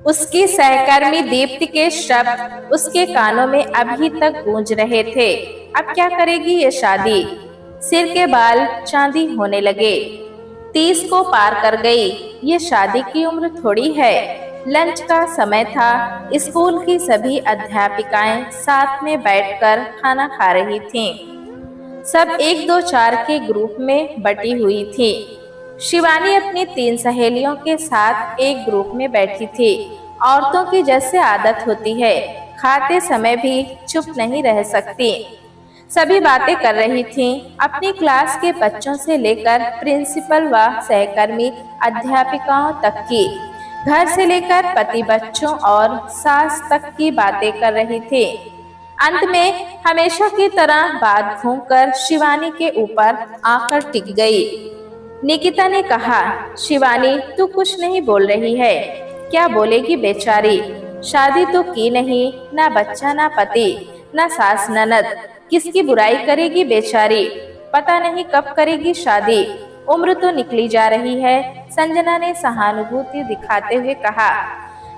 उसकी सहकर्मी दीप्ति के शब्द उसके कानों में अभी तक गूंज रहे थे। अब क्या करेगी ये शादी? सिर के बाल चांदी होने लगे। 30 को पार कर गई। ये शादी की उम्र थोड़ी है। लंच का समय था। स्कूल की सभी अध्यापिकाएं साथ में बैठकर खाना खा रही थीं। सब 1-2-4 के ग्रुप में बटी हुई थी। शिवानी अपनी 3 सहेलियों के साथ एक ग्रुप में बैठी थी। औरतों की जैसे आदत होती है, खाते समय भी चुप नहीं रह सकती। सभी बातें कर रही थीं, अपनी क्लास के बच्चों से लेकर प्रिंसिपल व सहकर्मी अध्यापिकाओं तक की, घर से लेकर पति बच्चों और सास तक की बातें कर रही थी। अंत में हमेशा की तरह बात घूमकर शिवानी के ऊपर आकर टिक गई। निकिता ने कहा, शिवानी तू कुछ नहीं बोल रही है। क्या बोलेगी बेचारी? शादी तो की नहीं, ना बच्चा ना पति ना सास ननद, किसकी बुराई करेगी बेचारी? पता नहीं कब करेगी शादी, उम्र तो निकली जा रही है, संजना ने सहानुभूति दिखाते हुए कहा।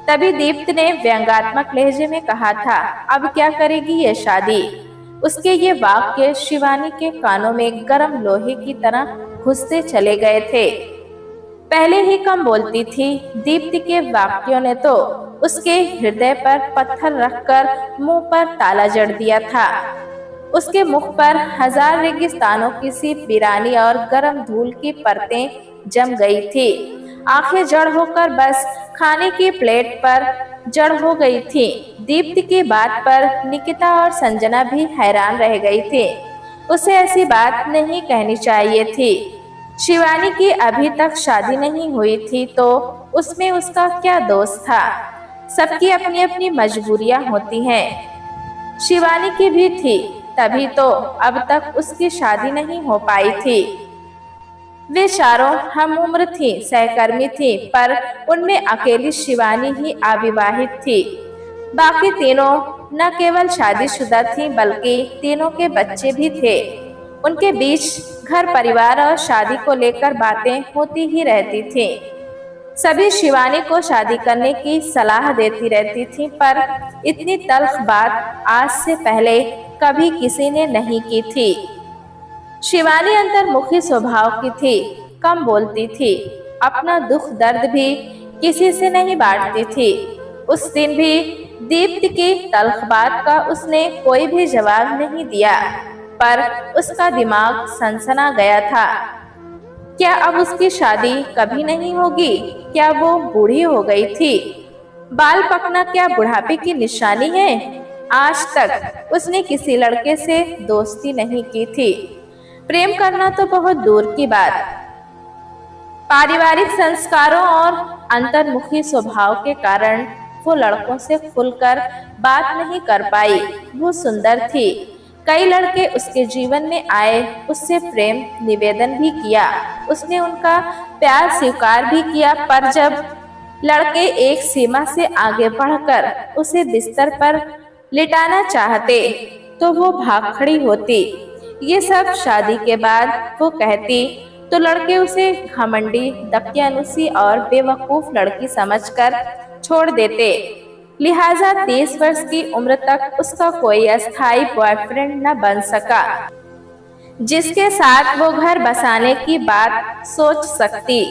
तभी दीप्त ने व्यंग्यात्मक लहजे में कहा था, अब क्या करेगी ये शादी? उसके ये वाक्य शिवानी के कानों में गर्म लोहे की तरह घुसते चले गए थे। पहले ही कम बोलती थी, दीप्ति के वाक्यों ने तो उसके हृदय पर पत्थर रखकर मुंह पर ताला जड़ दिया था। उसके मुख पर हजार रेगिस्तानों की सी वीरानी और गर्म धूल की परतें जम गई थी। आंखें जड़ होकर बस खाने की प्लेट पर जड़ हो गई थी। दीप्ति की बात पर निकिता और संजना भी हैरान रह गई थी। उसे ऐसी बात नहीं कहनी चाहिए थी। शिवानी की अभी तक शादी नहीं हुई थी तो उसमें उसका क्या दोष था? सबकी अपनी अपनी मजबूरियां होती हैं। शिवानी की भी थी, तभी तो अब तक उसकी शादी नहीं हो पाई थी। वे चारों हम उम्र थी, सहकर्मी थी, पर उनमें अकेली शिवानी ही अविवाहित थी। बाकी तीनों न केवल शादीशुदा थीं, बल्कि तीनों के बच्चे भी थे। उनके बीच घर परिवार और शादी को लेकर बातें होती ही रहती थी। सभी शिवानी को शादी करने की सलाह देती रहती थी, पर इतनी तल्ख बात आज से पहले कभी किसी ने नहीं की थी। शिवानी अंतर्मुखी स्वभाव की थी, कम बोलती थी, अपना दुख दर्द भी किसी से नहीं बांटती थी। उस दिन भी दीप्ति की तल्ख बात का उसने कोई भी जवाब नहीं दिया, पर उसका दिमाग सनसना गया था। क्या अब उसकी शादी कभी नहीं होगी? क्या वो बूढ़ी हो गई थी? बाल पकना क्या बुढ़ापे की निशानी है? आज तक उसने किसी लड़के से दोस्ती नहीं की थी। प्रेम करना तो बहुत दूर की बात। पारिवारिक संस्कारों और अंतर्मुखी स्वभाव के कारण वो लड़कों से खुलकर बात नहीं कर पाई। वो सुंदर थी। कई लड़के उसके जीवन में आए, उससे प्रेम निवेदन भी किया, उसने उनका प्यार स्वीकार भी किया, पर जब लड़के एक सीमा से आगे बढ़कर उसे बिस्तर पर लिटाना चाहते तो वो भाग खड़ी होती। ये सब शादी के बाद वो कहती तो लड़के उसे घमंडी, दकियानुसी और बेवकूफ लड़की समझकर छोड़ देते। लिहाजा 30 वर्ष की उम्र तक उसका कोई अस्थायी बॉयफ्रेंड न बन सका जिसके साथ वो घर बसाने की बात सोच सकती।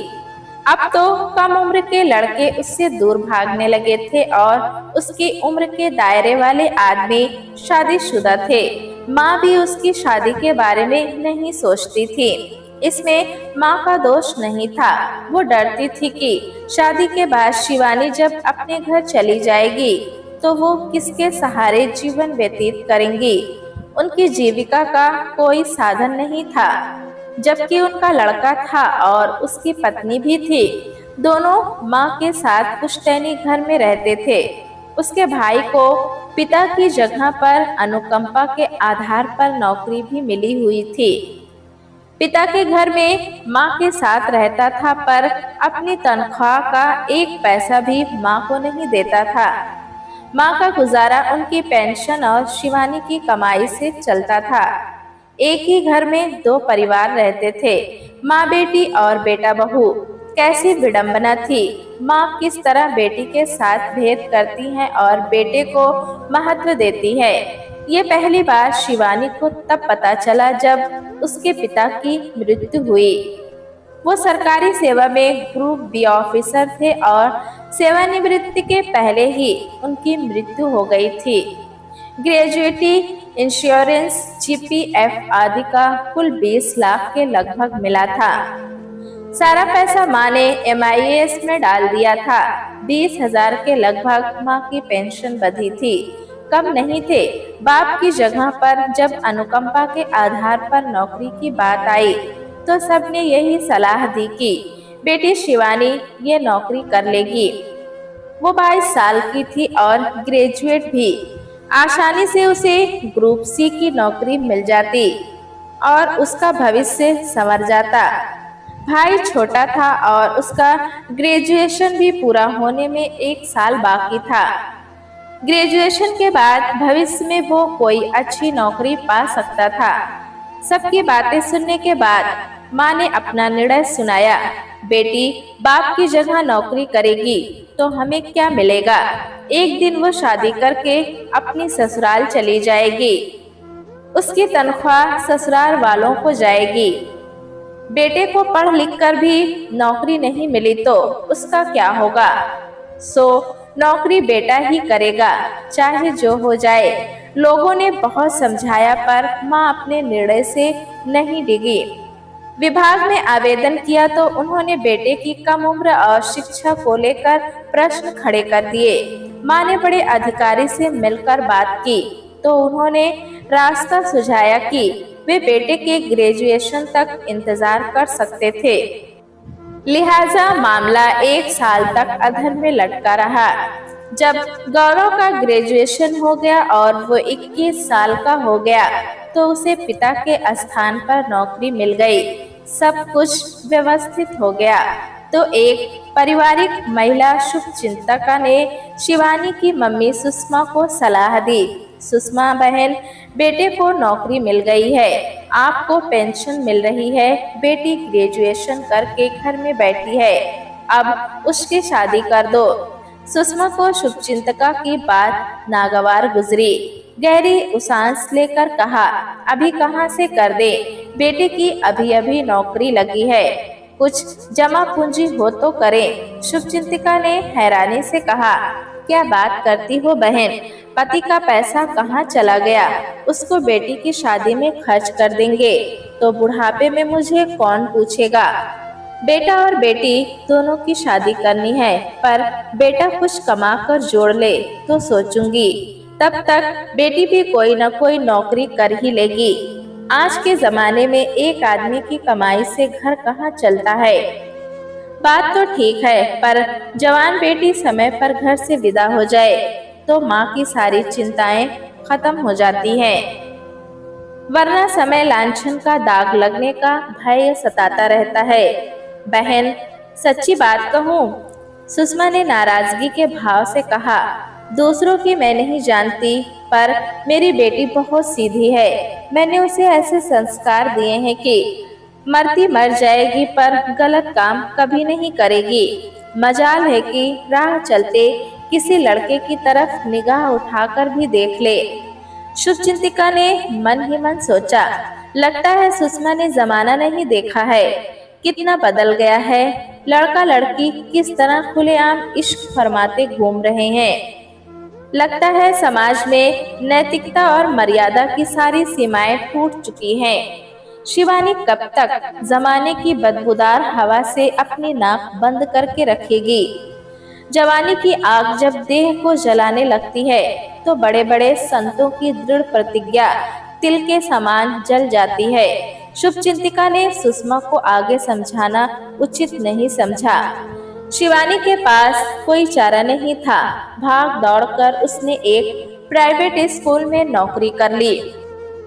अब तो कम उम्र के लड़के उससे दूर भागने लगे थे और उसकी उम्र के दायरे वाले आदमी शादीशुदा थे। माँ भी उसकी शादी के बारे में नहीं सोचती थी। इसमें माँ का दोष नहीं था। वो डरती थी कि शादी के बाद शिवानी जब अपने घर चली जाएगी तो वो किसके सहारे जीवन व्यतीत करेंगी। उनकी जीविका का कोई साधन नहीं था, जबकि उनका लड़का था और उसकी पत्नी भी थी। दोनों माँ के साथ पुश्तैनी घर में रहते थे। उसके भाई को पिता की जगह पर अनुकंपा के आधार पर नौकरी भी मिली हुई थी। पिता के घर में माँ के साथ रहता था, पर अपनी तनख्वाह का एक पैसा भी माँ को नहीं देता था। माँ का गुजारा उनकी पेंशन और शिवानी की कमाई से चलता था। एक ही घर में 2 परिवार रहते थे, माँ बेटी और बेटा बहू। कैसी विडंबना थी। माँ किस तरह बेटी के साथ भेद करती हैं और बेटे को महत्व देती है। ये पहली बार शिवानी को तब पता चला जब उसके पिता की मृत्यु हुई। वो सरकारी सेवा में ग्रुप बी ऑफिसर थे और सेवानिवृत्ति के पहले ही उनकी मृत्यु हो गई थी। ग्रेजुएटी, इंश्योरेंस, जीपीएफ आदि का कुल 20 लाख के लगभग मिला था। सारा पैसा माँ ने एमआईएस में डाल दिया था। 20,000 के लगभग माँ की पेंशन बधी थी। कम नहीं थे। बाप की जगह पर जब अनुकंपा के आधार पर नौकरी की बात आई तो सबने यही सलाह दी कि बेटी शिवानी ये नौकरी कर लेगी। वो 22 साल की थी और ग्रेजुएट भी। आसानी से उसे ग्रुप सी की नौकरी मिल जाती और उसका भविष्य संवर जाता। भाई छोटा था और उसका ग्रेजुएशन भी पूरा होने में 1 साल बाकी था। ग्रेजुएशन के बाद भविष्य में वो कोई अच्छी नौकरी पा सकता था। सबकी बातें सुनने के बाद माँ ने अपना निर्णय सुनाया। बेटी बाप की जगह नौकरी करेगी तो हमें क्या मिलेगा। एक दिन वो शादी करके अपनी ससुराल चली जाएगी। उसकी तनख्वाह ससुराल वालों को जाएगी। बेटे को पढ़ लिख कर भी नौकरी नहीं मिली तो उसका क्या होगा। सो नौकरी बेटा ही करेगा, चाहे जो हो जाए। लोगों ने बहुत समझाया पर माँ अपने निर्णय से नहीं डिगी। विभाग में आवेदन किया तो उन्होंने बेटे की कम उम्र और शिक्षा को लेकर प्रश्न खड़े कर दिए। माँ ने बड़े अधिकारी से मिलकर बात की तो उन्होंने रास्ता सुझाया कि वे बेटे के ग्रेजुएशन तक इंतजार कर सकते थे। लिहाजा मामला 1 साल तक अधर में लटका रहा। जब गौरव का ग्रेजुएशन हो गया और वो 21 साल का हो गया तो उसे पिता के स्थान पर नौकरी मिल गई। सब कुछ व्यवस्थित हो गया तो एक पारिवारिक महिला शुभचिंतका ने शिवानी की मम्मी सुषमा को सलाह दी। सुषमा बहन, बेटे को नौकरी मिल गई है, आपको पेंशन मिल रही है। बेटी ग्रेजुएशन करके घर में बैठी है, अब उसकी शादी कर दो। सुषमा को शुभचिंतका की बात नागवार गुजरी। गहरी उसांस लेकर कहा, अभी कहाँ से कर दे, बेटे की अभी अभी नौकरी लगी है, कुछ जमा पूंजी हो तो करें। शुभचिंतिका ने हैरानी से कहा, क्या बात करती हो बहन, पति का पैसा कहाँ चला गया। उसको बेटी की शादी में खर्च कर देंगे तो बुढ़ापे में मुझे कौन पूछेगा। बेटा और बेटी दोनों की शादी करनी है, पर बेटा कुछ कमा कर जोड़ ले तो सोचूंगी। तब तक बेटी भी कोई न कोई नौकरी कर ही लेगी। आज के जमाने में एक आदमी की कमाई से घर कहाँ चलता है। बात तो ठीक है, पर जवान बेटी समय पर घर से विदा हो जाए तो माँ की सारी चिंताएं खत्म हो जाती हैं, वरना समय लांछन का दाग लगने का भय सताता रहता है। बहन, सच्ची बात कहूँ, सुषमा ने नाराजगी के भाव से कहा, दूसरों की मैं नहीं जानती, पर मेरी बेटी बहुत सीधी है। मैंने उसे ऐसे संस्कार दिए हैं कि मरती मर जाएगी पर गलत काम कभी नहीं करेगी। मजाल है कि राह चलते किसी लड़के की तरफ निगाह उठाकर भी देख ले। शुभचिंतिका ने मन ही मन सोचा, लगता है सुषमा ने जमाना नहीं देखा है, कितना बदल गया है। लड़का लड़की किस तरह खुलेआम इश्क फरमाते घूम रहे हैं। लगता है समाज में नैतिकता और मर्यादा की सारी सीमाएं टूट चुकी हैं। शिवानी कब तक जमाने की बदबूदार हवा से अपनी नाक बंद करके रखेगी। जवानी की आग जब देह को जलाने लगती है तो बड़े बड़े संतों की दृढ़ प्रतिज्ञा तिल के समान जल जाती है। शुभचिंतिका ने सुषमा को आगे समझाना उचित नहीं समझा। शिवानी के पास कोई चारा नहीं था। भाग दौड़कर उसने एक प्राइवेट स्कूल में नौकरी कर ली।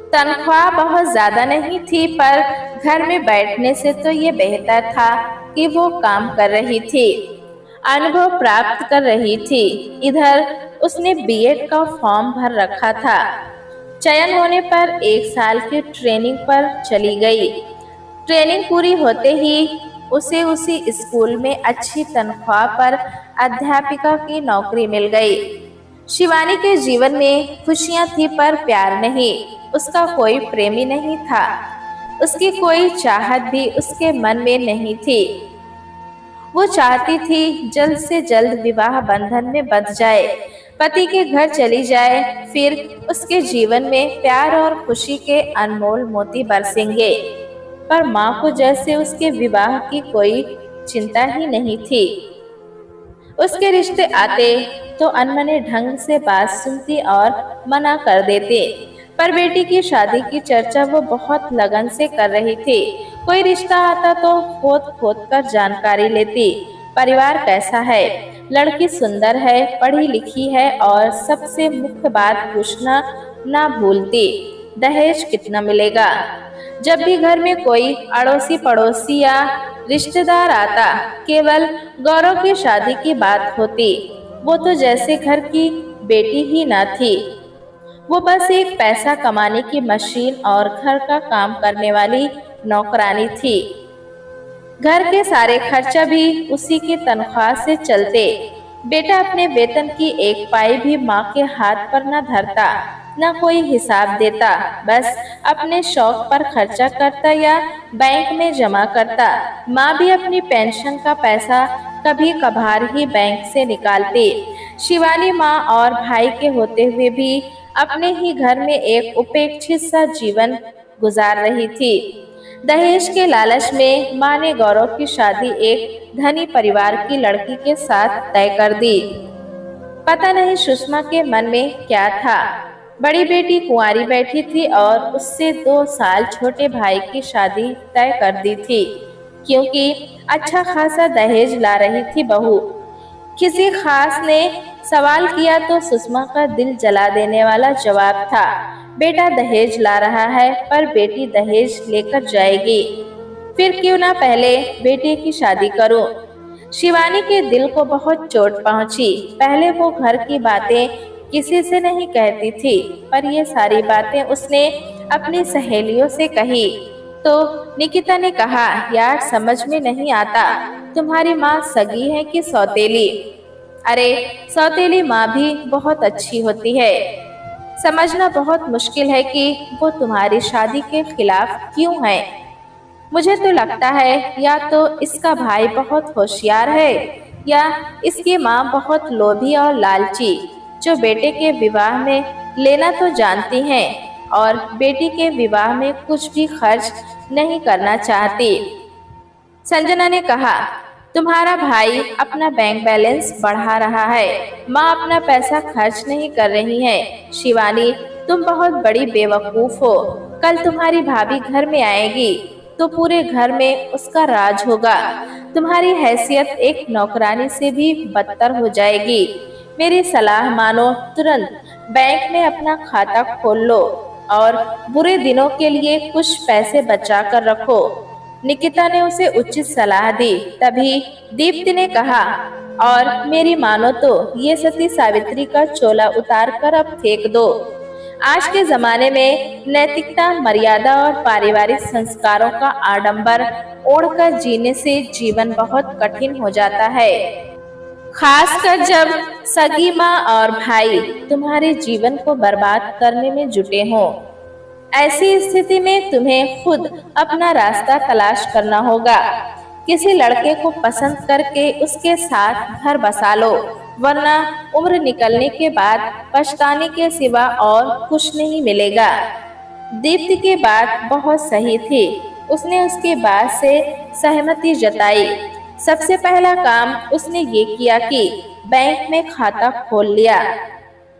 तनख्वाह बहुत ज्यादा नहीं थी, पर घर में बैठने से तो ये बेहतर था कि वो काम कर रही थी, अनुभव प्राप्त कर रही थी। इधर उसने बीएड का फॉर्म भर रखा था। चयन होने पर 1 साल की ट्रेनिंग पर चली गई। ट्रेनिंग पूरी होते ही उसे उसी स्कूल में अच्छी तनख्वाह पर अध्यापिका की नौकरी मिल गई। शिवानी के जीवन में खुशियां थी पर प्यार नहीं। उसका कोई प्रेमी नहीं था। उसकी कोई चाहत भी उसके मन में नहीं थी। वो चाहती थी जल्द से जल्द विवाह बंधन में बंध जाए, पति के घर चली जाए, फिर उसके जीवन में प्यार और खुशी के अनमोल मोती बरसेंगे। पर माँ को जैसे उसके विवाह की कोई चिंता ही नहीं थी। उसके रिश्ते आते तो अनमने ढंग से बात सुनती और मना कर देते। पर बेटी की शादी की चर्चा वो बहुत लगन से कर रही थी। कोई रिश्ता आता तो खोद खोद कर जानकारी लेती। परिवार कैसा है, लड़की सुंदर है, पढ़ी लिखी है और सबसे मुख्य बात पूछना ना भूलती, दहेज कितना मिलेगा। जब भी घर में कोई अड़ोसी पड़ोसी या रिश्तेदार आता, केवल गौरव की शादी की बात होती। वो तो जैसे घर की बेटी ही ना थी। वो बस एक पैसा कमाने की मशीन और घर का काम करने वाली नौकरानी थी। घर के सारे खर्चा भी उसी की तनख्वाह से चलते। बेटा अपने वेतन की एक पाई भी माँ के हाथ पर न धरता, न कोई हिसाब देता, बस अपने शौक पर खर्चा करता या बैंक में जमा करता। माँ भी अपनी पेंशन का पैसा कभी कभार ही बैंक से निकालती। शिवानी माँ और भाई के होते हुए भी अपने ही घर में एक उपेक्षित सा जीवन गुजार रही थी। दहेज के लालच में माँ ने गौरव की शादी एक धनी परिवार की लड़की के साथ तय कर दी। पता नहीं सुषमा के मन में क्या था। बड़ी बेटी कुंवारी बैठी थी और उससे 2 साल छोटे भाई की शादी तय कर दी थी, क्योंकि अच्छा खासा दहेज ला रही थी बहू। किसी खास ने सवाल किया तो सुषमा का दिल जला देने वाला जवाब था, बेटा दहेज ला रहा है पर बेटी दहेज लेकर जाएगी। फिर क्यों ना पहले बेटे की शादी करूं। शिवानी के दिल को बहुत चोट पहुंची। पहले वो घर की बातें किसी से नहीं कहती थी, पर ये सारी बातें उसने अपनी सहेलियों से कही। तो निकिता ने कहा, यार समझ में नहीं आता, तुम्हारी माँ सगी है कि सौतेली। अरे सौतेली माँ भी बहुत अच्छी होती है। समझना बहुत मुश्किल है कि वो तुम्हारी शादी के खिलाफ क्यों है। मुझे तो लगता है या तो इसका भाई बहुत होशियार है या इसकी माँ बहुत लोभी और लालची, जो बेटे के विवाह में लेना तो जानती हैं और बेटी के विवाह में कुछ भी खर्च नहीं करना चाहती। संजना ने कहा, तुम्हारा भाई अपना बैंक बैलेंस बढ़ा रहा है, माँ अपना पैसा खर्च नहीं कर रही है। शिवानी तुम बहुत बड़ी बेवकूफ हो। कल तुम्हारी भाभी घर में आएगी तो पूरे घर में उसका राज होगा। तुम्हारी हैसियत एक नौकरानी से भी बदतर हो जाएगी। मेरी सलाह मानो, तुरंत बैंक में अपना खाता खोल लो और बुरे दिनों के लिए कुछ पैसे बचा कर रखो। निकिता ने उसे उचित सलाह दी। तभी दीप्ति ने कहा, और मेरी मानो तो ये सती सावित्री का चोला उतार कर अब फेंक दो। आज के जमाने में नैतिकता, मर्यादा और पारिवारिक संस्कारों का आडंबर ओढ़कर जीने से जीवन बहुत कठिन हो जाता है, खासकर जब सगी माँ और भाई तुम्हारे जीवन को बर्बाद करने में जुटे हों। ऐसी स्थिति में तुम्हें खुद अपना रास्ता तलाश करना होगा। किसी लड़के को पसंद करके उसके साथ घर बसा लो, वरना उम्र निकलने के बाद पछताने के सिवा और कुछ नहीं मिलेगा। दीप्ति की बात बहुत सही थी। उसने उसकी बात से सहमति जताई। सबसे पहला काम उसने ये किया कि बैंक में खाता खोल लिया।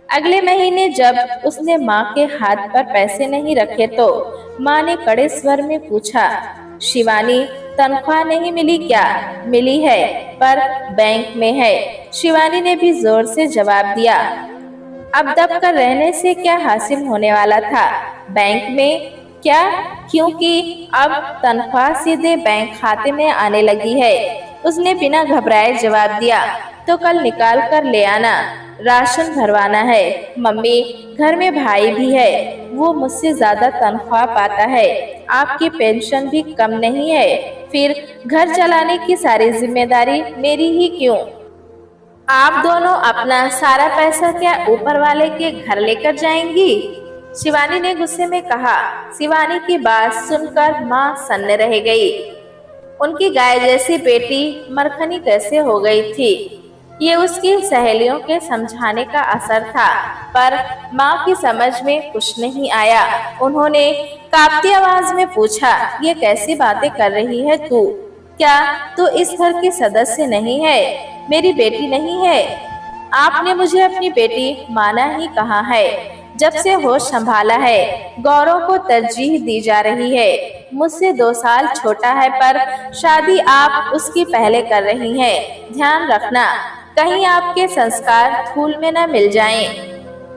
अगले महीने जब उसने माँ के हाथ पर पैसे नहीं रखे तो माँ ने कड़े स्वर में पूछा, शिवानी तनख्वाह नहीं मिली क्या? मिली है, पर बैंक में है। शिवानी ने भी जोर से जवाब दिया। अब दब कर रहने से क्या हासिल होने वाला था? बैंक में क्या? क्योंकि अब तनख्वाह सीधे बैंक खाते में आने लगी है। उसने बिना घबराए जवाब दिया, तो कल निकाल कर ले आना, राशन भरवाना है। मम्मी घर में भाई भी है, वो मुझसे ज्यादा तनख्वाह पाता है, आपकी पेंशन भी कम नहीं है, फिर घर चलाने की सारी जिम्मेदारी मेरी ही क्यों? आप दोनों अपना सारा पैसा क्या ऊपर वाले के घर लेकर जाएंगी? शिवानी ने गुस्से में कहा। शिवानी की बात सुनकर माँ सन्न रह गई। उनकी गाय जैसी बेटी मरखनी कैसे हो गई थी? ये उसकी सहेलियों के समझाने का असर था, पर माँ की समझ में कुछ नहीं आया। उन्होंने कांपती आवाज में पूछा, ये कैसी बातें कर रही है तू? क्या तू इस घर की सदस्य नहीं है? मेरी बेटी नहीं है? आपने मुझे अपनी बेटी माना ही कहाँ है? जब से होश संभाला है, गौरव को तरजीह दी जा रही है। मुझसे 2 साल छोटा है, पर शादी आप उसकी पहले कर रही हैं। ध्यान रखना, कहीं आपके संस्कार धूल में न मिल जाएं।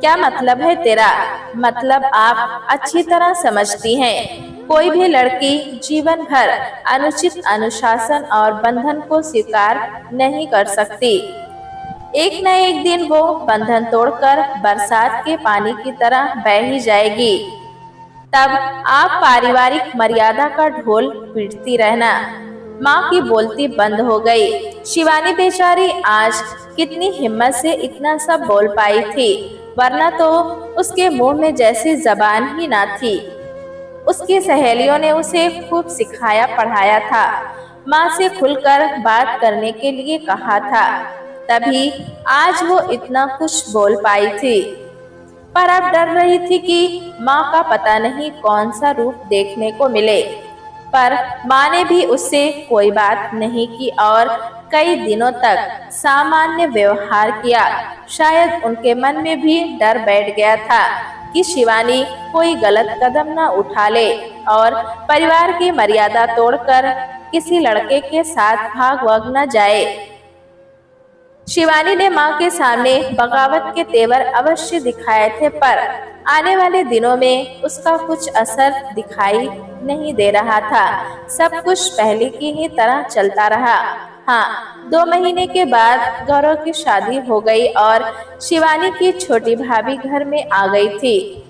क्या मतलब है तेरा? मतलब आप अच्छी तरह समझती हैं। कोई भी लड़की जीवन भर अनुचित अनुशासन और बंधन को स्वीकार नहीं कर सकती। एक न एक दिन वो बंधन तोड़कर बरसात के पानी की तरह बह ही जाएगी। तब आप पारिवारिक मर्यादा का ढोल पीटती रहना। माँ की बोलती बंद हो गई। शिवानी बेचारी आज कितनी हिम्मत से इतना सब बोल पाई थी, वरना तो उसके मुंह में जैसी जबान ही ना थी। उसकी सहेलियों ने उसे खूब सिखाया पढ़ाया था, माँ से खुलकर बात करने के लिए कहा था, तभी आज वो इतना कुछ बोल पाई थी। पर अब डर रही थी कि माँ का पता नहीं कौन सा रूप देखने को मिले। पर माँ ने भी उससे कोई बात नहीं की और कई दिनों तक सामान्य व्यवहार किया। शायद उनके मन में भी डर बैठ गया था कि शिवानी कोई गलत कदम न उठा ले और परिवार की मर्यादा तोड़कर किसी लड़के के साथ भाग वग न जाए। शिवानी ने माँ के सामने बगावत के तेवर अवश्य दिखाए थे, पर आने वाले दिनों में उसका कुछ असर दिखाई नहीं दे रहा था। सब कुछ पहले की ही तरह चलता रहा। हाँ, 2 महीने के बाद गौरव की शादी हो गई और शिवानी की छोटी भाभी घर में आ गई थी।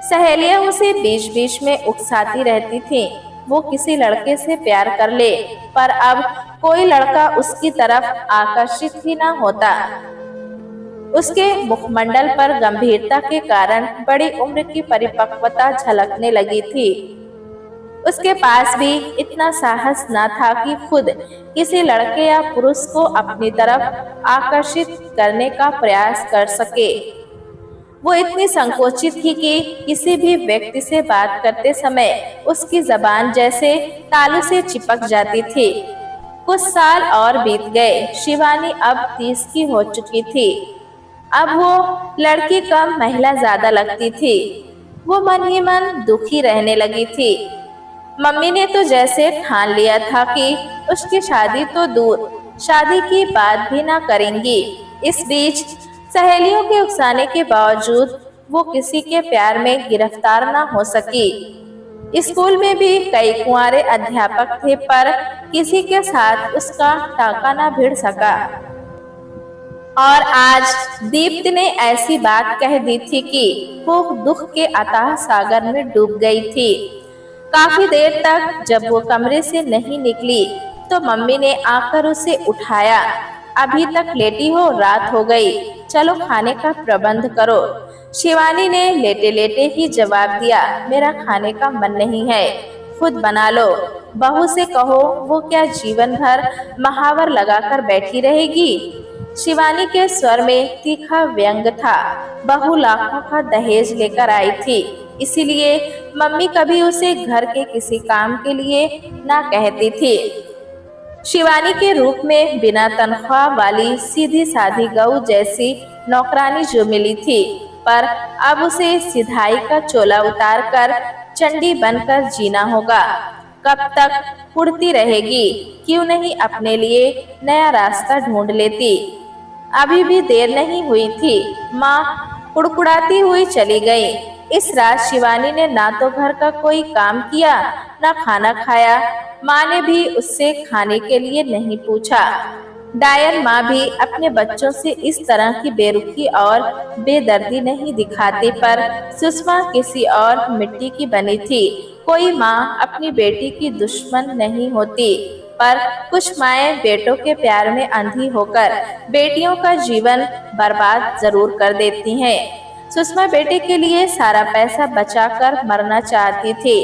सहेलियां उसे बीच बीच में उकसाती रहती थीं। वो किसी लड़के से प्यार कर ले, पर अब कोई लड़का उसकी तरफ आकर्षित ही ना होता। उसके मुखमंडल पर गंभीरता के कारण बड़ी उम्र की परिपक्वता झलकने लगी थी। उसके पास भी इतना साहस न था कि खुद किसी लड़के या पुरुष को अपनी तरफ आकर्षित करने का प्रयास कर सके। वो इतनी संकोचित थी कि किसी भी व्यक्ति से बात करते समय उसकी जबान जैसे तालू से चिपक जाती थी। कुछ साल और बीत गए। शिवानी अब 30 की हो चुकी थी। अब वो लड़की कम महिला ज्यादा लगती थी। वो मन ही मन दुखी रहने लगी थी। मम्मी ने तो जैसे ठान लिया था कि उसकी शादी तो दूर, शादी की बात भी ना करेंगी। इस बीच सहेलियों के उकसाने के बावजूद वो किसी के प्यार में गिरफ्तार ना हो सकी। स्कूल में भी कई कुंवारे अध्यापक थे, पर किसी के साथ उसका टाका ना भिड़ सका। और आज दीप्ति ने ऐसी बात कह दी थी कि वो दुख के अथाह सागर में डूब गई थी। काफी देर तक जब वो कमरे से नहीं निकली तो मम्मी ने आकर उसे उठाया। अभी तक लेटी हो? रात हो गई, चलो खाने का प्रबंध करो। शिवानी ने लेटे लेटे ही जवाब दिया, मेरा खाने का मन नहीं है, खुद बना लो। बहू से कहो, वो क्या जीवन भर महावर लगाकर बैठी रहेगी? शिवानी के स्वर में तीखा व्यंग था। बहू लाखों का दहेज लेकर आई थी, इसीलिए मम्मी कभी उसे घर के किसी काम के लिए ना कहती थी। शिवानी के रूप में बिना तनख्वाह वाली सीधी साधी गऊ जैसी नौकरानी जो मिली थी, पर अब उसे सिधाई का चोला उतार कर चंडी बनकर जीना होगा। कब तक उड़ती रहेगी? क्यों नहीं अपने लिए नया रास्ता ढूंढ लेती? अभी भी देर नहीं हुई थी। माँ कुड़कुड़ाती हुई चली गई। इस रात शिवानी ने ना तो घर का कोई काम किया, ना खाना खाया। माँ ने भी उससे खाने के लिए नहीं पूछा। डायन माँ भी अपने बच्चों से इस तरह की बेरुखी और बेदर्दी नहीं दिखाती, पर सुषमा किसी और मिट्टी की बनी थी। कोई माँ अपनी बेटी की दुश्मन नहीं होती, पर कुछ माएं बेटों के प्यार में अंधी होकर बेटियों का जीवन बर्बाद जरूर कर देती हैं। सुषमा बेटे के लिए सारा पैसा बचाकर मरना चाहती थी।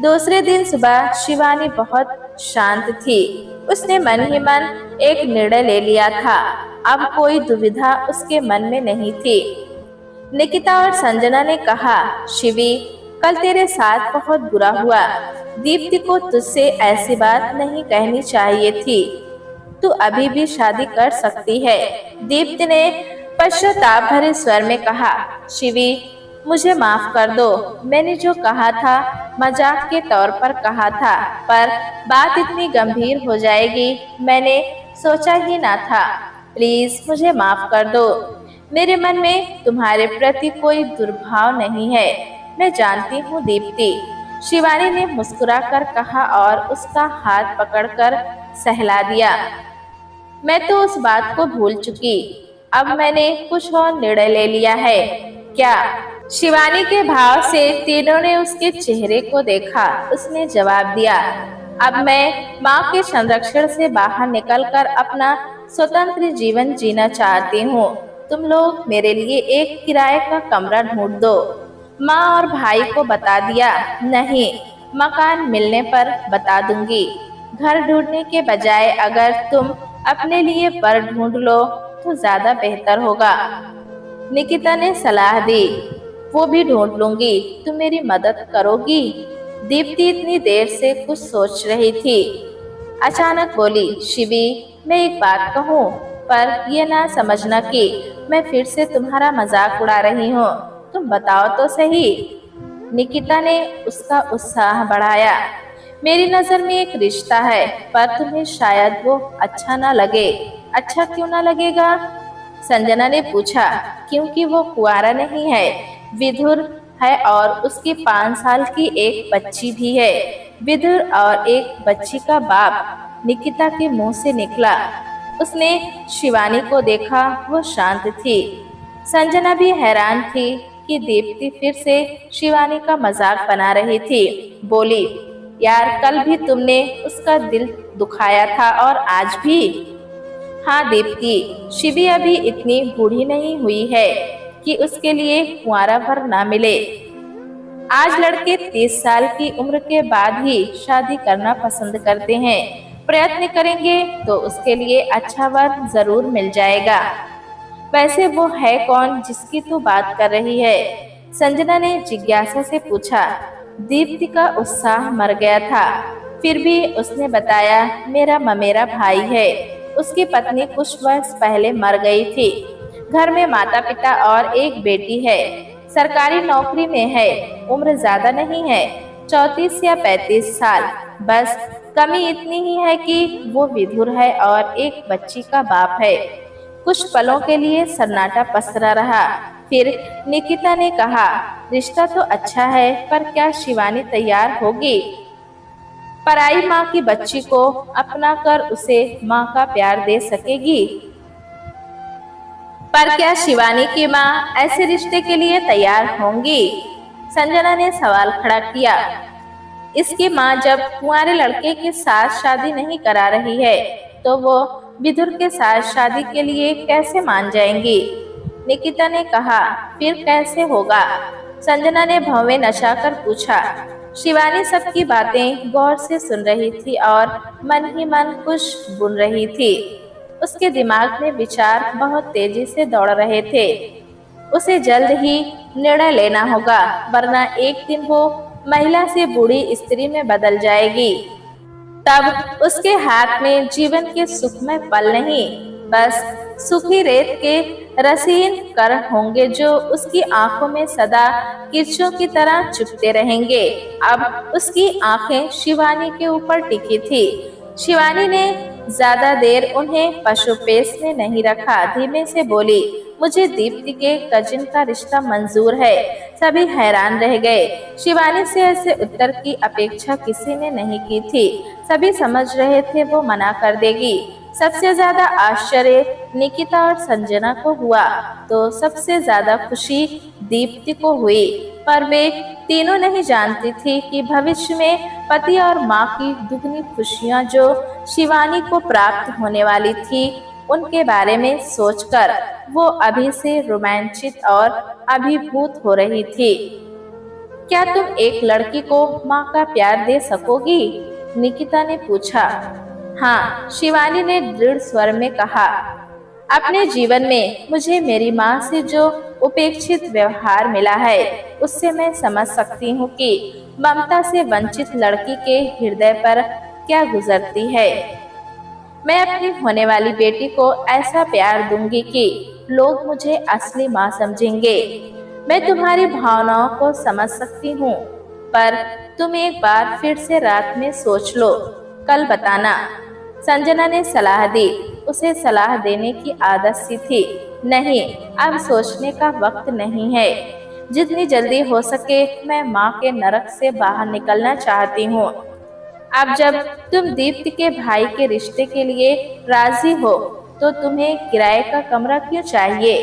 दूसरे दिन सुबह शिवानी बहुत शांत थी। उसने मन ही मन एक निर्णय ले लिया था। अब कोई दुविधा उसके मन में नहीं थी। निकिता और संजना ने कहा, शिवी, कल तेरे साथ बहुत बुरा हुआ। दीप्ति को तुझसे ऐसी बात नहीं कहनी चाहिए थी। तू अभी भी शादी कर सकती है। दीप्ति ने पश्चाताप भरे स्वर में कहा, शिवी, मुझे माफ कर दो। मैंने जो कहा था मजाक के तौर पर कहा था, पर बात इतनी गंभीर हो जाएगी मैंने सोचा ही ना था। प्लीज मुझे माफ कर दो। मेरे मन में तुम्हारे प्रति कोई दुर्भाव नहीं है। मैं जानती हूँ दीप्ति, शिवानी ने मुस्कुराकर कहा और उसका हाथ पकड़कर सहला दिया। मैं तो उस बात को भूल चुकी। अब मैंने कुछ और निर्णय ले लिया है। क्या? शिवानी के भाव से तीनों ने उसके चेहरे को देखा। उसने जवाब दिया, अब मैं माँ के संरक्षण से बाहर निकलकर अपना स्वतंत्र जीवन जीना चाहती हूँ। तुम लोग मेरे लिए एक किराए का कमरा ढूंढ दो। माँ और भाई को बता दिया। नहीं, मकान मिलने पर बता दूंगी। घर ढूंढने के बजाय अगर तुम अपने लिए वर ढूंढ लो तो ज्यादा बेहतर होगा। निकिता ने सलाह दी। वो भी ढूंढ लूंगी, तुम मेरी मदद करोगी? दीप्ति इतनी देर से कुछ सोच रही थी। अचानक बोली, शिवी, मैं एक बात कहूँ, पर यह ना समझना कि मैं फिर से तुम्हारा मजाक उड़ा रही हूँ। तुम बताओ तो सही। निकिता ने उसका उत्साह बढ़ाया। मेरी नजर में एक रिश्ता है, पर तुम्हें शायद वो अच्छा ना लगे। अच्छा क्यों ना लगेगा? संजना ने पूछा। क्योंकि वो कुंवारा नहीं है, विधुर है और उसकी 5 साल की एक बच्ची भी है। विधुर और एक बच्ची का बाप, निकिता के मुंह से निकला। उसने शिवानी को देखा। वो शांत थी। संजना भी हैरान थी कि दीप्ति फिर से शिवानी का मजाक बना रही थी। बोली, यार, कल भी तुमने उसका दिल दुखाया था और आज भी। हाँ दीप्ति, शिवी अभी इतनी बूढ़ी नहीं हुई है कि उसके लिए कुंवारा वर ना मिले। आज लड़के 30 साल की उम्र के बाद ही शादी करना पसंद करते हैं। प्रयत्न करेंगे तो उसके लिए अच्छा वर जरूर मिल जाएगा। वैसे वो है कौन जिसकी तू बात कर रही है? संजना ने जिज्ञासा से पूछा। दीप्ति का उत्साह मर गया था। फिर भी उसने बताया, मेरा ममेरा भाई है। उसकी पत्नी कुछ वर्ष पहले मर गई थी। घर में माता पिता और एक बेटी है। सरकारी नौकरी में है। उम्र ज्यादा नहीं है, 34 या 35 साल। बस कमी इतनी ही है कि वो विधुर है और एक बच्ची का बाप है। कुछ पलों के लिए सन्नाटा पसरा रहा। फिर निकिता ने कहा, रिश्ता तो अच्छा है, पर क्या शिवानी तैयार होगी? पराई माँ की बच्ची को अपना कर उसे माँ का प्यार दे सकेगी? पर क्या शिवानी की माँ ऐसे रिश्ते के लिए तैयार होंगी? संजना ने सवाल खड़ा किया। इसकी माँ जब कुंवारे लड़के के साथ शादी नहीं करा रही है, तो वो विधुर के साथ शादी के लिए कैसे मान जाएंगी? निकिता ने कहा। फिर कैसे होगा? संजना ने भवें नशा कर पूछा। शिवानी सबकी बातें गौर से सुन रही थी और मन ही मन कुछ बुन रही थी। उसके दिमाग में विचार बहुत तेजी से दौड़ रहे थे। उसे जल्द ही निर्णय लेना होगा, वरना एक दिन वो महिला से बूढ़ी स्त्री में बदल जाएगी। तब उसके हाथ में जीवन के सुखमय पल नहीं, बस सूखी रेत के रसीन कर होंगे जो उसकी आंखों में सदा किरचों की तरह चुभते रहेंगे। अब उसकी आंखें शिवानी के ऊपर टिकी थी। शिवानी ने ज्यादा देर उन्हें पशुपेश में नहीं रखा। धीमे से बोली, मुझे दीप्ति के कजिन का रिश्ता मंजूर है। सभी हैरान रह गए। शिवानी से ऐसे उत्तर की अपेक्षा किसी ने नहीं की थी। सभी समझ रहे थे वो मना कर देगी। सबसे ज्यादा आश्चर्य निकिता और संजना को हुआ तो सबसे ज्यादा खुशी दीप्ति को हुई। पर वे तीनों नहीं जानती थी कि भविष्य में पति और माँ की दुगनी खुशियाँ जो शिवानी को प्राप्त होने वाली थी, उनके बारे में सोचकर वो अभी से रोमांचित और अभिभूत हो रही थी। क्या तुम एक लड़की को माँ का प्यार दे सकोगी? निकिता ने पूछा। हाँ, शिवानी ने दृढ़ स्वर में कहा। अपने जीवन में मुझे मेरी माँ से जो उपेक्षित व्यवहार मिला है, उससे मैं समझ सकती हूँ कि ममता से वंचित लड़की के हृदय पर क्या गुजरती है। मैं अपनी होने वाली बेटी को ऐसा प्यार दूंगी कि लोग मुझे असली माँ समझेंगे। मैं तुम्हारी भावनाओं को समझ सकती हूँ, पर तुम एक बार फिर से रात में सोच लो, कल बताना। संजना ने सलाह दी। उसे सलाह देने की आदत सी थी। नहीं, अब सोचने का वक्त नहीं है। जितनी जल्दी हो सके मैं माँ के नरक से बाहर निकलना चाहती हूँ। अब जब तुम दीप्ति के भाई के रिश्ते के लिए राजी हो, तो तुम्हें किराए का कमरा क्यों चाहिए?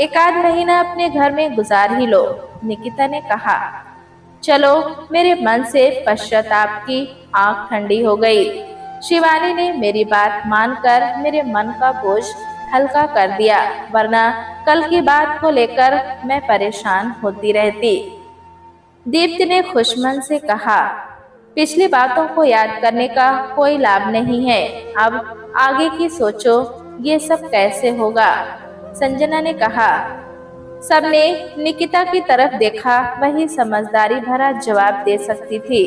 एक आध महीना अपने घर में गुजार ही लो, निकिता ने कहा। चलो, मेरे मन से पश्चाताप की आंख ठंडी हो गई। शिवानी ने मेरी बात मानकर मेरे मन का बोझ हल्का कर दिया, वरना कल की बात को लेकर मैं परेशान होती रहती। दीप्ति ने खुशमन से कहा। पिछली बातों को याद करने का कोई लाभ नहीं है। अब आगे की सोचो, ये सब कैसे होगा? संजना ने कहा। सबने निकिता की तरफ देखा। वही समझदारी भरा जवाब दे सकती थी।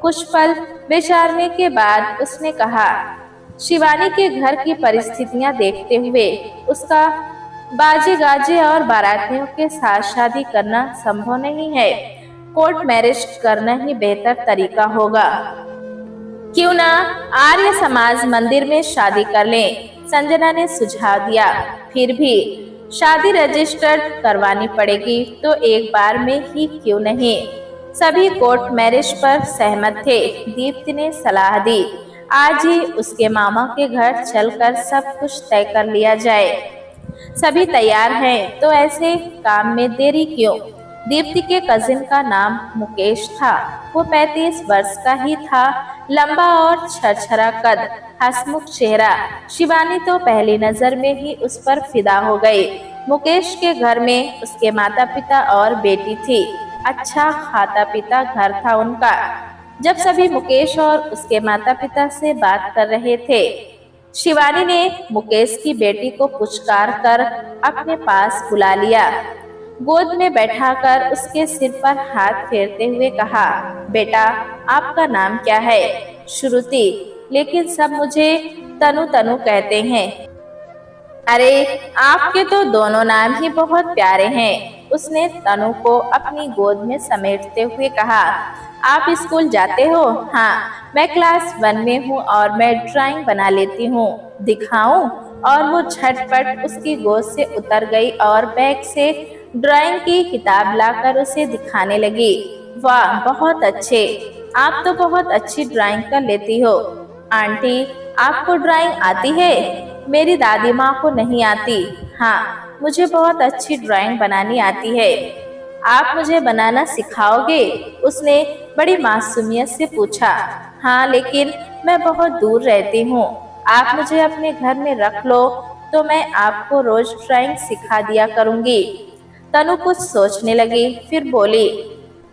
कुछ पल विचारने के बाद उसने कहा, शिवानी के घर की परिस्थितियां देखते हुए उसका बाजे गाजे और बारातियों के साथ शादी करना संभव नहीं है। कोर्ट मैरिज करना ही बेहतर तरीका होगा। क्यों ना आर्य समाज मंदिर में शादी कर लें, संजना ने सुझाव दिया। फिर भी शादी रजिस्टर्ड करवानी पड़ेगी, तो एक बार में ही क्यों नहीं? सभी कोर्ट मैरिज पर सहमत थे। दीप्ति ने सलाह दी, आज ही उसके मामा के घर चलकर सब कुछ तय कर लिया जाए। सभी तैयार हैं, तो ऐसे काम में देरी क्यों? दीप्ति के कजिन का नाम मुकेश था। वो 35 वर्ष का ही था, लंबा और छरछरा कद, हंसमुख चेहरा। शिवानी तो पहली नजर में ही उस पर फिदा हो गई। मुकेश के घर में उसके माता पिता और बेटी थी। अच्छा खाता पीता घर था उनका। जब सभी मुकेश और उसके माता पिता से बात कर रहे थे, शिवानी ने मुकेश की बेटी को पुचकार कर अपने पास बुला लिया। गोद में बैठाकर उसके सिर पर हाथ फेरते हुए कहा, बेटा, आपका नाम क्या है? श्रुति, लेकिन सब मुझे तनु तनु कहते हैं। अरे, आपके तो दोनों नाम ही बहुत प्यारे हैं, उसने तनु को अपनी गोद में समेटते हुए कहा। आप स्कूल जाते हो? हाँ, मैं क्लास 1 में हूँ और मैं ड्राइंग बना लेती हूँ, दिखाऊं? और वो झटपट उसकी गोद से उतर गई और बैग से ड्राइंग की किताब लाकर उसे दिखाने लगी। वाह, बहुत अच्छे, आप तो बहुत अच्छी ड्राइंग कर लेती हो। आंटी, आपको ड्राइंग आती है? मेरी दादी माँ को नहीं आती। हाँ, मुझे बहुत अच्छी ड्राइंग बनानी आती है। आप मुझे बनाना सिखाओगे? उसने बड़ी मासूमियत से पूछा। हाँ, लेकिन मैं बहुत दूर रहती हूँ। आप मुझे अपने घर में रख लो, तो मैं आपको रोज ड्राइंग सिखा दिया करूँगी। तनु कुछ सोचने लगी, फिर बोली,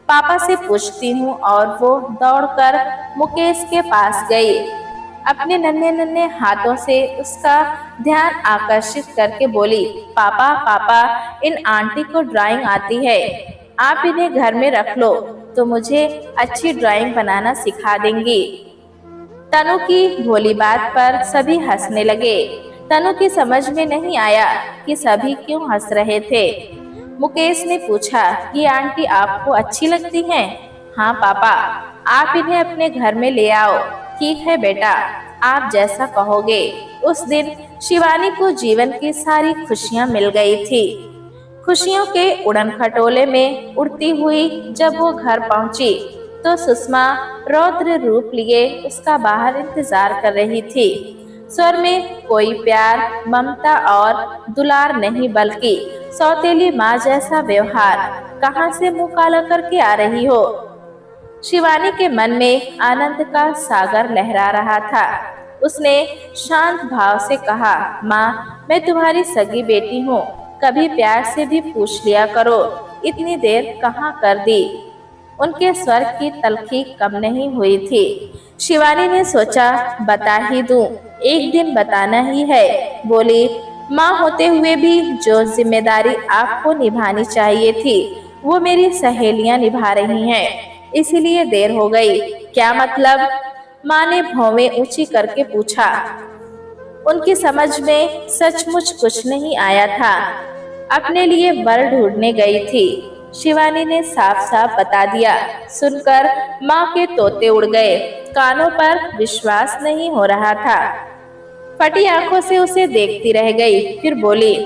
पापा से पूछती हूँ। और वो दौड़कर मुकेश के पास गई। अपने नन्हे नन्हे हाथों से उसका ध्यान आकर्षित करके बोली, पापा पापा, इन आंटी को ड्राइंग आती है। आप इन्हें घर में रख लो, तो मुझे अच्छी ड्राइंग बनाना सिखा देंगी। तनु की भोली बात पर सभी हंसने लगे। तनु की समझ में नहीं आया कि सभी क्यों हंस रहे थे। मुकेश ने पूछा, ये आंटी आपको अच्छी लगती हैं? हाँ पापा, आप इन्हें अपने घर में ले आओ। ठीक है बेटा, आप जैसा कहोगे। उस दिन शिवानी को जीवन की सारी खुशियां मिल गई थी। खुशियों के उड़न खटोले में उड़ती हुई जब वो घर पहुंची, तो सुषमा रौद्र रूप लिए उसका बाहर इंतजार कर रही थी। स्वर में कोई प्यार, ममता और दुलार नहीं, बल्कि सौतेली माँ जैसा व्यवहार। कहाँ से मुंह काला करके आ रही हो? शिवानी के मन में आनंद का सागर लहरा रहा था। उसने शांत भाव से कहा, माँ, मैं तुम्हारी सगी बेटी हूँ, कभी प्यार से भी पूछ लिया करो, इतनी देर कहाँ कर दी। उनके स्वर की तलखी कम नहीं हुई थी। शिवानी ने सोचा, बता ही दूं, एक दिन बताना ही है। बोली, माँ होते हुए भी जो जिम्मेदारी आपको निभानी चाहिए थी, वो मेरी सहेलियां निभा रही हैं, इसीलिए देर हो गई। क्या मतलब? माँ ने भौवें ऊंची करके पूछा। उनकी समझ में सचमुच कुछ नहीं आया था। अपने लिए वर ढूंढने गई थी, शिवानी ने साफ साफ बता दिया। सुनकर माँ के तोते उड़ गए, कानों पर विश्वास नहीं हो रहा था। फटी आंखों से उसे देखती रह गई, फिर बोली,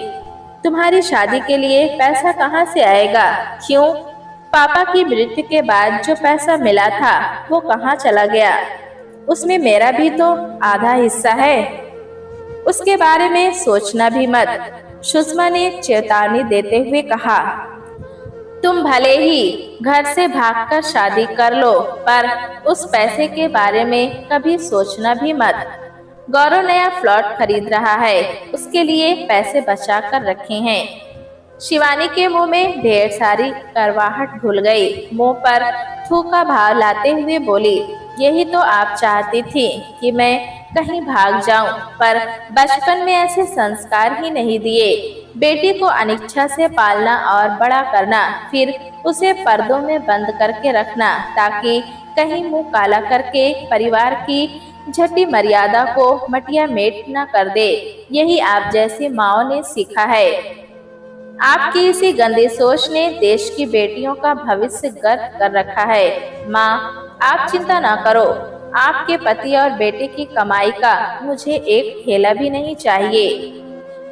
तुम्हारी शादी के लिए पैसा कहाँ से आएगा? क्यों? पापा की मृत्यु के बाद जो पैसा मिला था वो कहाँ चला गया? उसमें मेरा भी तो आधा हिस्सा है। उसके बारे में सोचना भी मत, सुषमा ने चेतावनी देते हुए कहा। तुम भले ही घर से भागकर शादी कर लो, पर उस पैसे के बारे में कभी सोचना भी मत। गौरव नया प्लॉट खरीद रहा है, उसके लिए पैसे बचा कर रखे हैं। शिवानी के मुंह में ढेर सारी करवाहट घुल गई। मुंह पर थूका भाव लाते हुए बोली, यही तो आप चाहती थी कि मैं कहीं भाग जाऊं, पर बचपन में ऐसे संस्कार ही नहीं दिए। बेटी को अनिच्छा से पालना और बड़ा करना, फिर उसे पर्दों में बंद करके रखना, ताकि कहीं मुंह काला करके परिवार की झटी मर्यादा को मटिया मेट न कर दे। यही आप जैसी माओ ने सीखा है। आपकी इसी गंदी सोच ने देश की बेटियों का भविष्य गर्क कर रखा है। माँ, आप चिंता ना करो, आपके पति और बेटे की कमाई का मुझे एक ठेला भी नहीं चाहिए।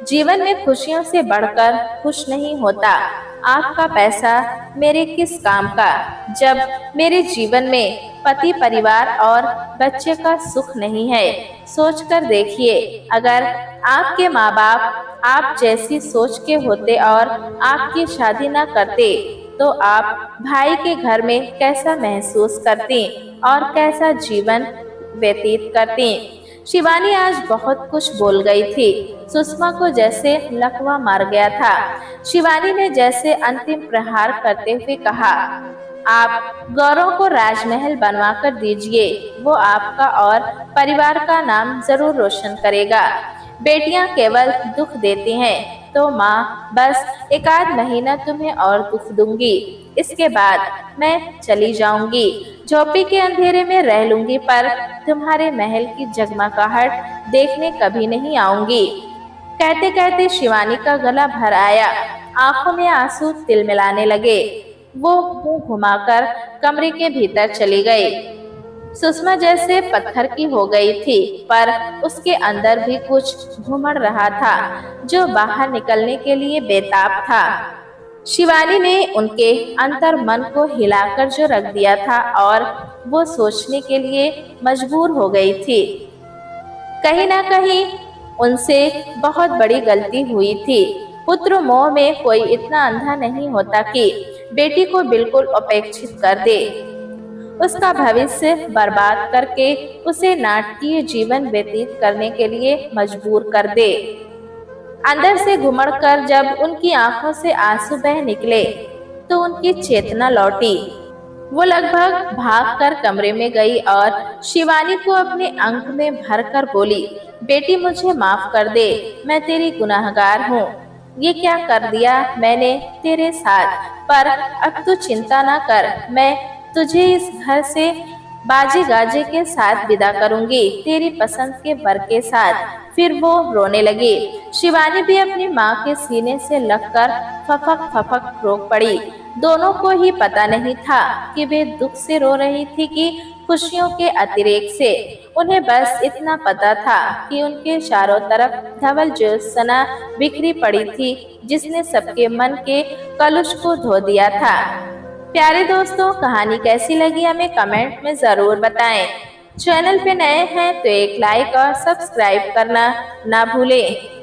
जीवन में खुशियों से बढ़कर खुश नहीं होता। आपका पैसा मेरे किस काम का, जब मेरे जीवन में पति, परिवार और बच्चे का सुख नहीं है। सोच कर देखिए, अगर आपके माँ बाप आप जैसी सोच के होते और आपकी शादी न करते, तो आप भाई के घर में कैसा महसूस करती और कैसा जीवन व्यतीत करती। शिवानी आज बहुत कुछ बोल गई थी। सुषमा को जैसे लकवा मार गया था। शिवानी ने जैसे अंतिम प्रहार करते हुए कहा, आप गौरव को राजमहल बनवा कर दीजिए, वो आपका और परिवार का नाम जरूर रोशन करेगा। बेटियां केवल दुख देती हैं, तो माँ बस एक आध महीना तुम्हें और दुख दूंगी, इसके बाद मैं चली जाऊंगी। झोपड़ी के अंधेरे में रह लूंगी, पर तुम्हारे महल की जगमगाहट देखने कभी नहीं आऊंगी। कहते कहते शिवानी का गला भर आया, आंखों में आंसू तिलमिलाने लगे। वो मुंह घुमाकर कमरे के भीतर चली गई। सुषमा जैसे पत्थर की हो गई थी, पर उसके अंदर भी कुछ घुमड़ रहा था, जो बाहर निकलने के लिए बेताब था। शिवानी ने उनके अंतर मन को हिलाकर जो रख दिया था, और वो सोचने के लिए मजबूर हो गई थी। कहीं ना कहीं उनसे बहुत बड़ी गलती हुई थी। पुत्र मोह में कोई इतना अंधा नहीं होता कि बेटी को बिल्कुल उपेक्षित कर दे, उसका भविष्य बर्बाद करके उसे नाटकीय जीवन व्यतीत करने के लिए मजबूर कर दे। अंदर से घुमड़ कर जब उनकी आंखों से आंसू बह निकले, तो उनकी चेतना लौटी। वो लगभग भागकर कमरे में गई और शिवानी को अपने अंक में भरकर बोली, बेटी, मुझे माफ कर दे, मैं तेरी गुनाहगार हूँ। ये क्या कर दिया मैंने तेरे साथ, पर अब तू चिंता ना कर, मैं तुझे इस घर से बाजे गाजे के साथ विदा करूंगी, तेरी पसंद के वर के साथ। फिर वो रोने लगी। शिवानी भी अपनी माँ के सीने से लगकर फफक फफक रो पड़ी। दोनों को ही पता नहीं था कि वे दुख से रो रही थी कि खुशियों के अतिरेक से। उन्हें बस इतना पता था कि उनके चारों तरफ धवल ज्योत्सना बिखरी पड़ी थी, जिसने सबके मन के कलुष को धो दिया था। प्यारे दोस्तों, कहानी कैसी लगी हमें कमेंट में जरूर बताएं। चैनल पे नए हैं तो एक लाइक और सब्सक्राइब करना ना भूलें।